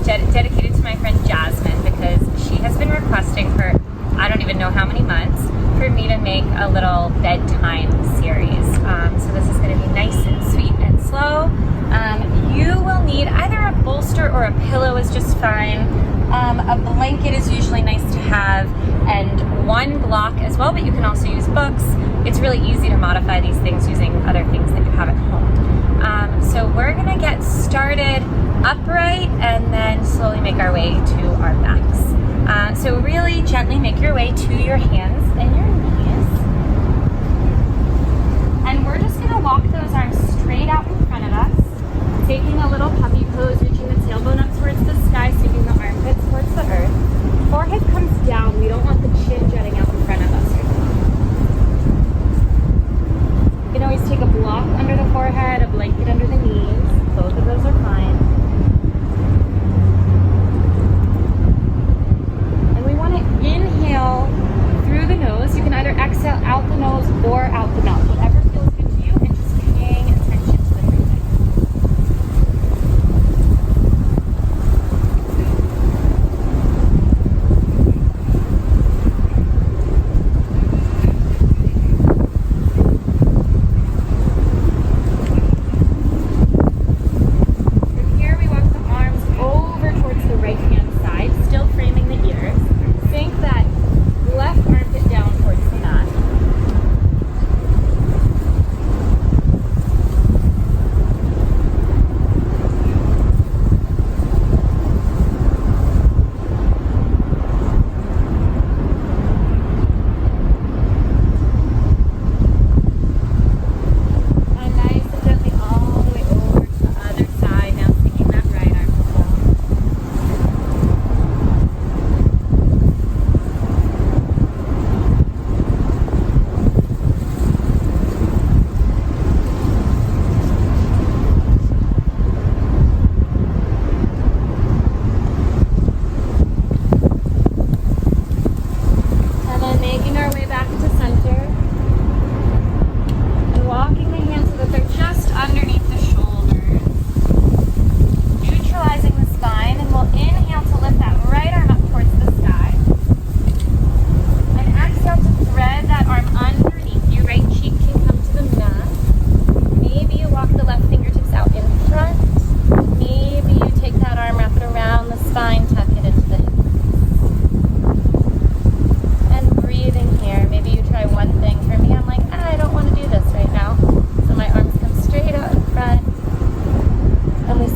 dedicated to my friend Jasmine because she has been requesting for I don't even know how many months for me to make a little bedtime series. So this is going to be nice and sweet and slow. You will need either a bolster or a pillow is just fine. A blanket is usually nice to have, and one block as well, but you can also use books. It's really easy to modify these things using other things that you have at home. So we're going to get started upright and then slowly make our way to our backs. So really gently make your way to your hands and your knees. And we're just going to walk those arms straight out in front of us, taking a little puppy pose, reaching the tailbone up towards the sky, sweeping the armpits towards the earth. Forehead comes down. We don't want the chin jutting out in front of us. You can always take a block under the forehead, a blanket under the knees. Both of those are fine. And we want to inhale through the nose. You can either exhale out the nose or out the mouth, whatever feels good to you, and just paying attention to the breathing.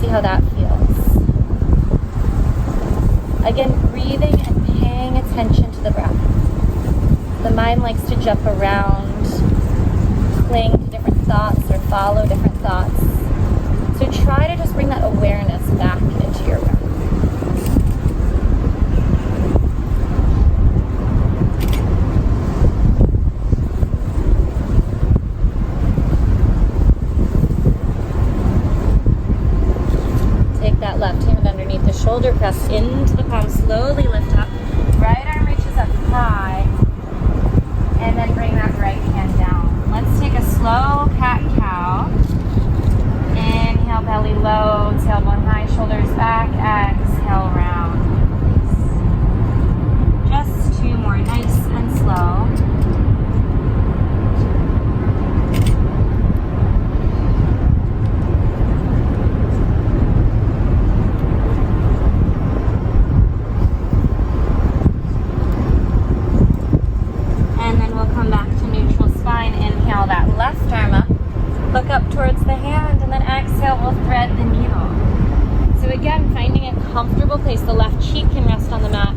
How that feels. Again, breathing and paying attention to the breath. The mind likes to jump around, cling to different thoughts or follow different thoughts. So try to just bring that awareness back into your breath. Left hand underneath the shoulder, press into the palm, slowly lift up. Right arm reaches up high, and then bring that right hand down. Let's take a slow cat-cow. Inhale, belly low, tailbone high, shoulders back. Exhale, round. Just two more, nice and slow. Left arm up, look up towards the hand, and then exhale, we'll thread the needle. So again, finding a comfortable place. The left cheek can rest on the mat,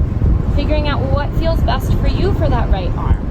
figuring out what feels best for you for that right arm.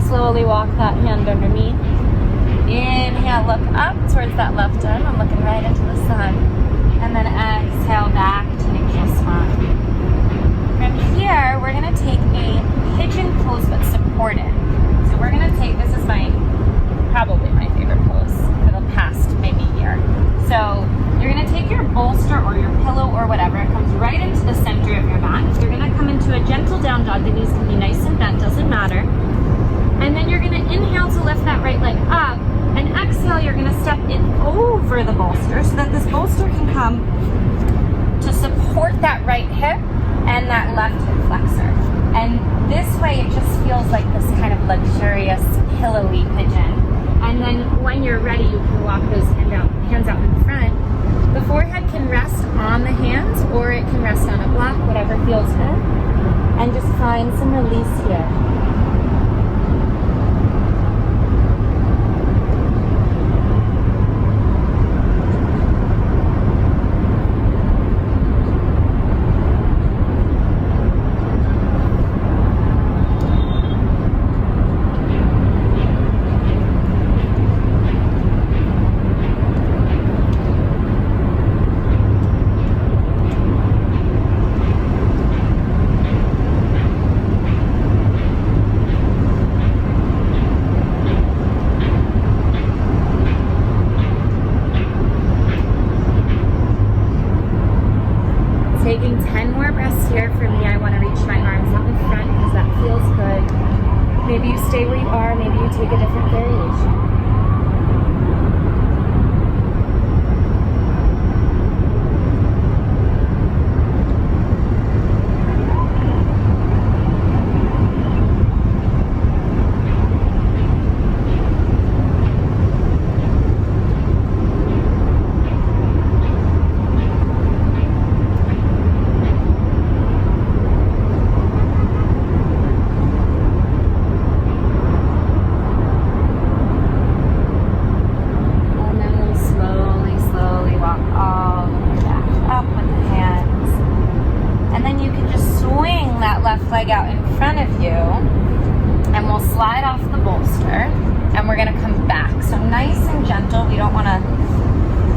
Slowly walk that hand underneath. Inhale, look up towards that left arm. I'm looking right into the sun. And then exhale back to neutral spine. From here, we're gonna take a pigeon pose but supported. So we're gonna take, this is probably my favorite pose for the past maybe year. So you're gonna take your bolster or your pillow or whatever, it comes right into the center of your mat. You're gonna come into a gentle down dog. The knees can be nice and bent, doesn't matter. And then you're gonna inhale to lift that right leg up, and exhale, you're gonna step it over the bolster so that this bolster can come to support that right hip and that left hip flexor. And this way it just feels like this kind of luxurious, pillowy pigeon. And then when you're ready, you can walk those hands out in front. The forehead can rest on the hands or it can rest on a block, whatever feels good. And just find some release here. Taking 10 more breaths here. For me, I want to reach my arms out in front because that feels good. Maybe you stay where you are, maybe you take a different variation. Leg out in front of you, and we'll slide off the bolster, and we're going to come back. So nice and gentle. We don't want to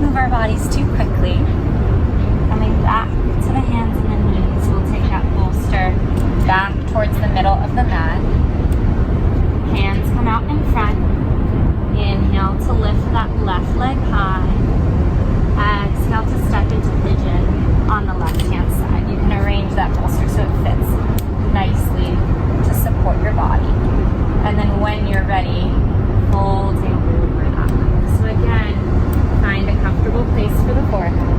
move our bodies too quickly. Coming back to the hands and the knees. We'll take that bolster back towards the middle of the mat. Hands come out in front. Inhale to lift that left leg high. Exhale to step into pigeon on the left hand side. You can arrange that bolster so it fits nicely to support your body. And then when you're ready, folding over that leg. So again, find a comfortable place for the forehead.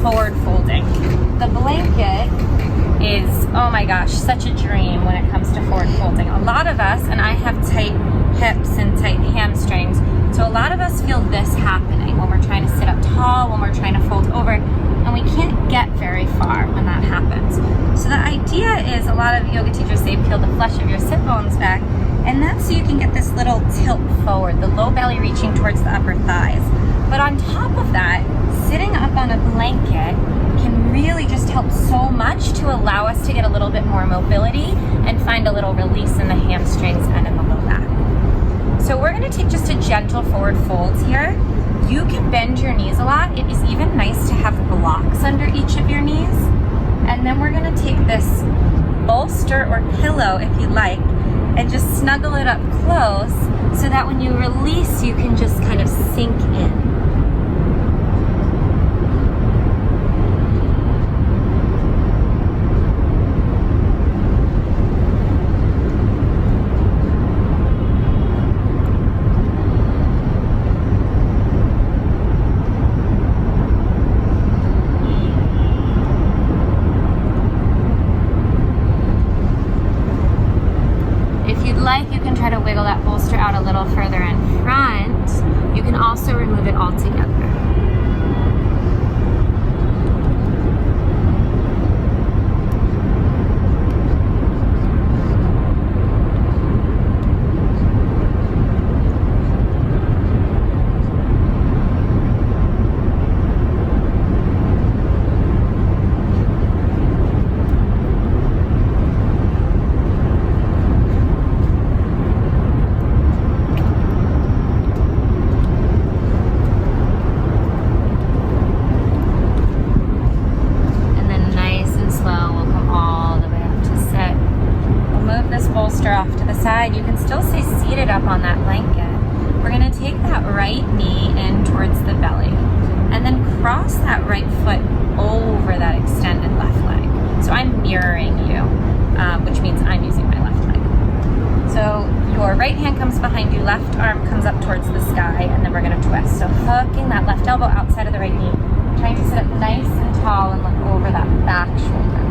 Forward folding. The blanket is, oh my gosh, such a dream when it comes to forward folding. A lot of us, and I have tight hips and tight hamstrings, so a lot of us feel this happening when we're trying to sit up tall, when we're trying to fold over, and we can't get very far when that happens. So the idea is, a lot of yoga teachers say peel the flesh of your sit bones back. And that's so you can get this little tilt forward, the low belly reaching towards the upper thighs. But on top of that, sitting up on a blanket can really just help so much to allow us to get a little bit more mobility and find a little release in the hamstrings and in the low back. So we're gonna take just a gentle forward fold here. You can bend your knees a lot. It is even nice to have blocks under each of your knees. And then we're gonna take this bolster or pillow, if you like, and just snuggle it up close so that when you release, you can just kind of sink in. You can try to wiggle that bolster out a little further in front. You can also remove it altogether. Off to the side. You can still stay seated up on that blanket. We're going to take that right knee in towards the belly and then cross that right foot over that extended left leg. So I'm mirroring you, which means I'm using my left leg. So your right hand comes behind you, left arm comes up towards the sky, and then we're going to twist. So hooking that left elbow outside of the right knee, trying to sit up nice and tall and look over that back shoulder.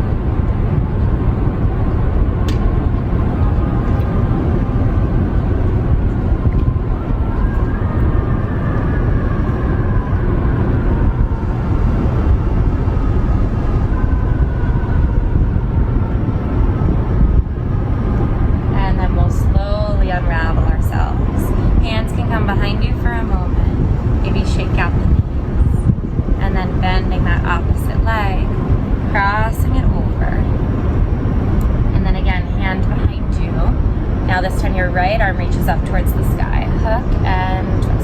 Now this time your right arm reaches up towards the sky. Hook and twist.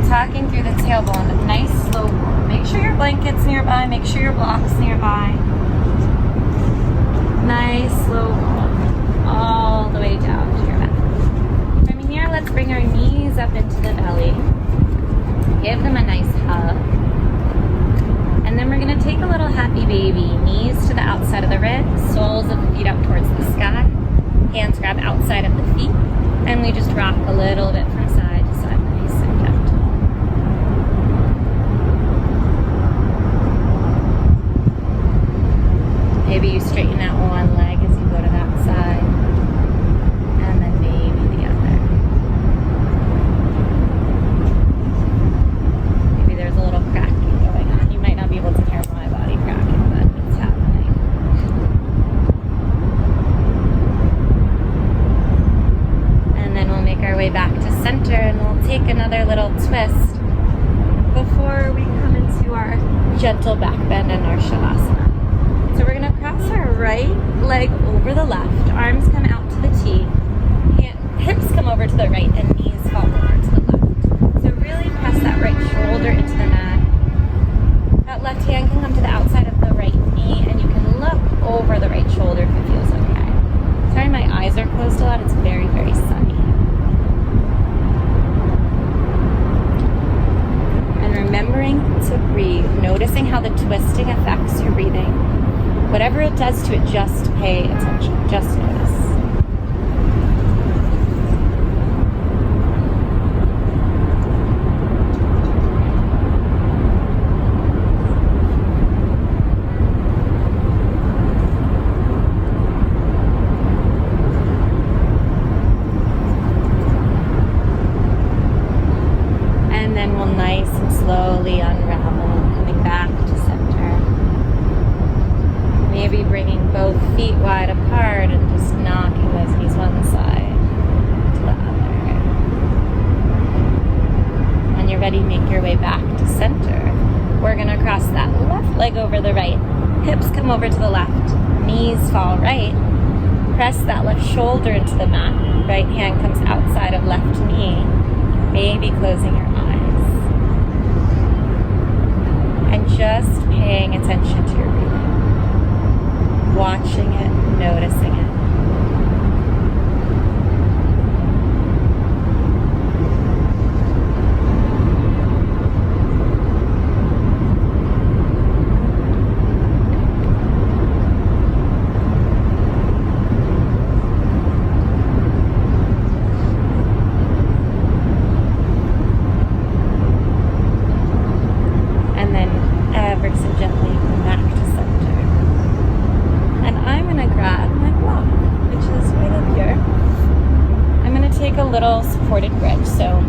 Talking through the tailbone, nice slow roll. Make sure your blanket's nearby, make sure your block's nearby. Nice slow roll all the way down to your back. From here, let's bring our knees up into the belly. Give them a nice hug. And then we're gonna take a little happy baby. Knees to the outside of the ribs, soles of the feet up towards the sky. Hands grab outside of the feet. And we just rock a little bit from side to side, nice and gentle. Maybe you straighten out one leg as you go to that side, and then maybe the other. Maybe there's a little cracking going on. You might not be able to hear my body cracking, but it's happening. And then we'll make our way back to center, and we'll take another little twist before we come into our gentle back bend and our shavasana. So we're going to cross our right leg over the left. Arms come out to the T. Hips come over to the right and knees fall over to the left. So really press that right shoulder into the mat. That left hand can come to the outside of the right knee and you can look over the right shoulder if it feels okay. Sorry, my eyes are closed a lot, it's very, very sunny. And remembering to breathe, noticing how the twisting affects your breathing. Whatever it does to it, just pay attention, just notice. Slowly unravel, coming back to center. Maybe bringing both feet wide apart and just knocking those knees one side to the other. When you're ready, make your way back to center. We're going to cross that left leg over the right. Hips come over to the left. Knees fall right. Press that left shoulder into the mat. Right hand comes outside of left knee. Maybe closing your eyes. And just paying attention to your breathing, watching it, noticing it. Little supported bridge. So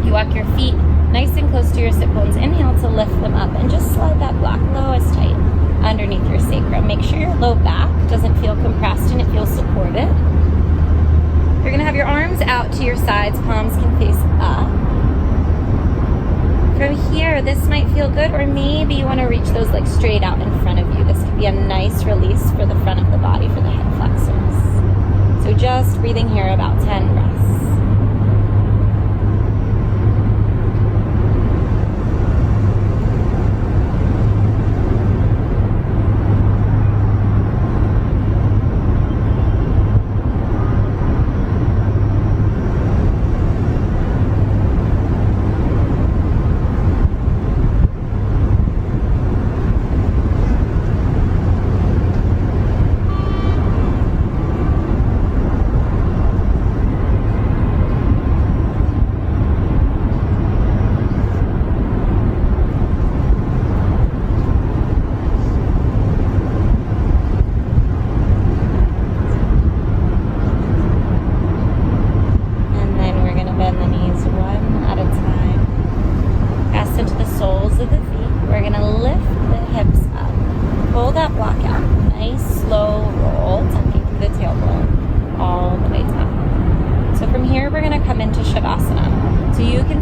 you walk your feet nice and close to your sit bones. Inhale to lift them up and just slide that block low as tight underneath your sacrum. Make sure your low back doesn't feel compressed and it feels supported. You're going to have your arms out to your sides. Palms can face up. From here, this might feel good, or maybe you want to reach those legs straight out in front of you. This could be a nice release for the front of the body, for the head flexors. So just breathing here about 10 breaths.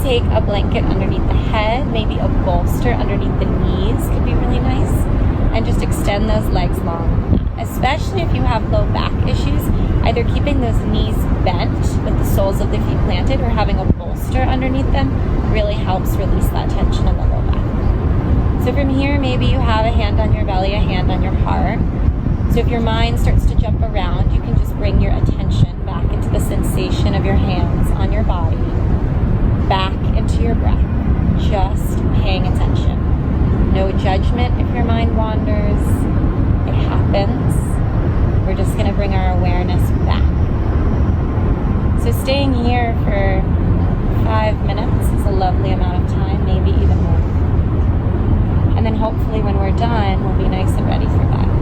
Take a blanket underneath the head, maybe a bolster underneath the knees could be really nice, and just extend those legs long. Especially if you have low back issues, either keeping those knees bent with the soles of the feet planted or having a bolster underneath them really helps release that tension in the low back. So from here, maybe you have a hand on your belly, a hand on your heart. So if your mind starts to jump around, you can just bring your attention back into the sensation of your hands on your body, back into your breath, just paying attention. No judgment if your mind wanders. It happens. We're just going to bring our awareness back. So staying here for 5 minutes is a lovely amount of time, maybe even more. And then hopefully when we're done, we'll be nice and ready for bed.